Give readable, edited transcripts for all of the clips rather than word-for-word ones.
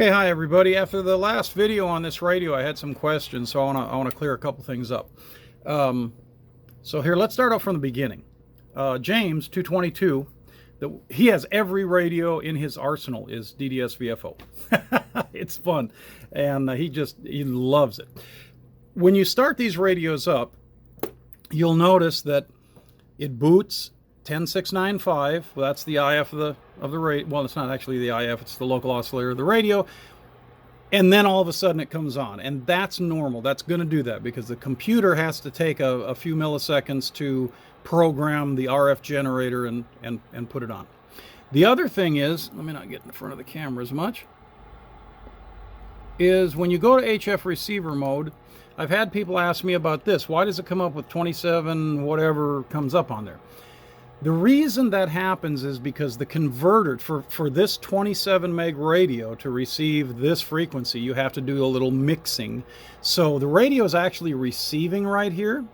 Okay, hi everybody. After the last video on this radio, I had some questions, so I want to clear a couple things up. So here, let's start off from the beginning. James 222, he has every radio in his arsenal is DDS VFO. It's fun, and he loves it. When you start these radios up, you'll notice that it boots 10695. Well, that's the IF of the radio. Well, it's not actually the IF, it's the local oscillator of the radio. And then all of a sudden it comes on, and that's normal. That's going to do that because the computer has to take a few milliseconds to program the RF generator and put it on. The other thing is, let me not get in front of the camera as much, is when you go to HF receiver mode, I've had people ask me about this. Why does it come up with 27 whatever comes up on there? The reason that happens is because the converter for this 27 meg radio to receive this frequency, you have to do a little mixing. So the radio is actually receiving right here,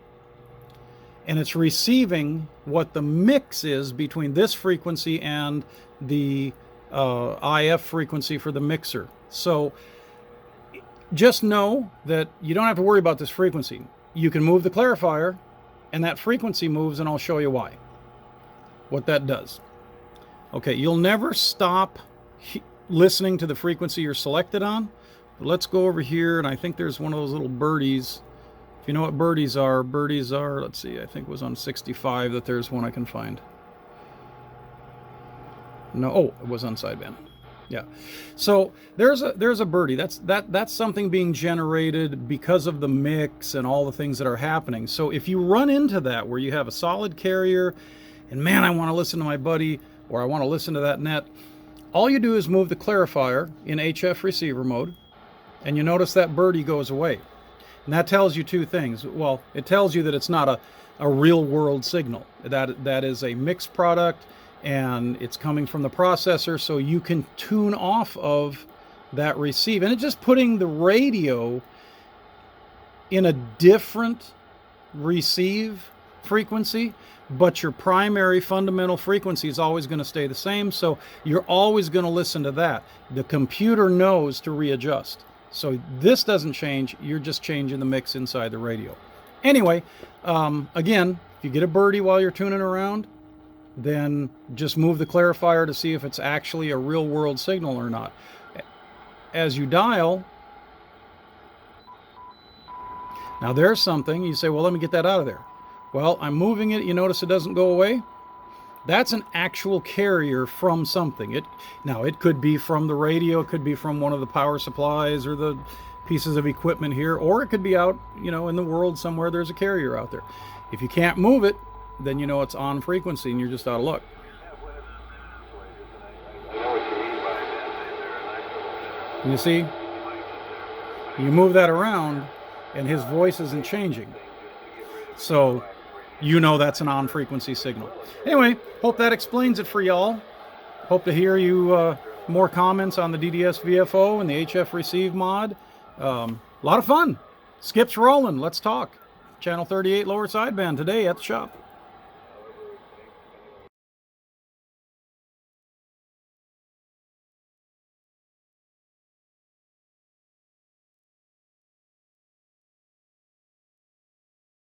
and it's receiving what the mix is between this frequency and the IF frequency for the mixer. So just know that you don't have to worry about this frequency. You can move the clarifier and that frequency moves, and I'll show you why. What that does. Okay, you'll never stop listening to the frequency you're selected on. But let's go over here, and I think there's one of those little birdies. If you know what birdies are, let's see, I think it was on 65 that there's one I can find. No, oh, it was on sideband. Yeah. So there's a birdie. That's something being generated because of the mix and all the things that are happening. So if you run into that where you have a solid carrier and man, I want to listen to my buddy, or I want to listen to that net, all you do is move the clarifier in HF receiver mode, and you notice that birdie goes away. And that tells you two things. Well, it tells you that it's not a real world signal. That is a mixed product, and it's coming from the processor, so you can tune off of that receive. And it's just putting the radio in a different receive frequency, but your primary fundamental frequency is always going to stay the same, so you're always going to listen to that. The computer knows to readjust. So this doesn't change, you're just changing the mix inside the radio. Anyway, again, if you get a birdie while you're tuning around, then just move the clarifier to see if it's actually a real world signal or not. As you dial, now there's something, you say, well, let me get that out of there. Well, I'm moving it. You notice it doesn't go away? That's an actual carrier from something. Now, it could be from the radio. It could be from one of the power supplies or the pieces of equipment here. Or it could be out, in the world somewhere there's a carrier out there. If you can't move it, then you know it's on frequency and you're just out of luck. And you see? You move that around and his voice isn't changing. So you know that's an on-frequency signal. Anyway, hope that explains it for y'all. Hope to hear you more comments on the DDS VFO and the HF receive mod. A lot of fun. Skip's rolling. Let's talk. Channel 38 lower sideband today at the shop.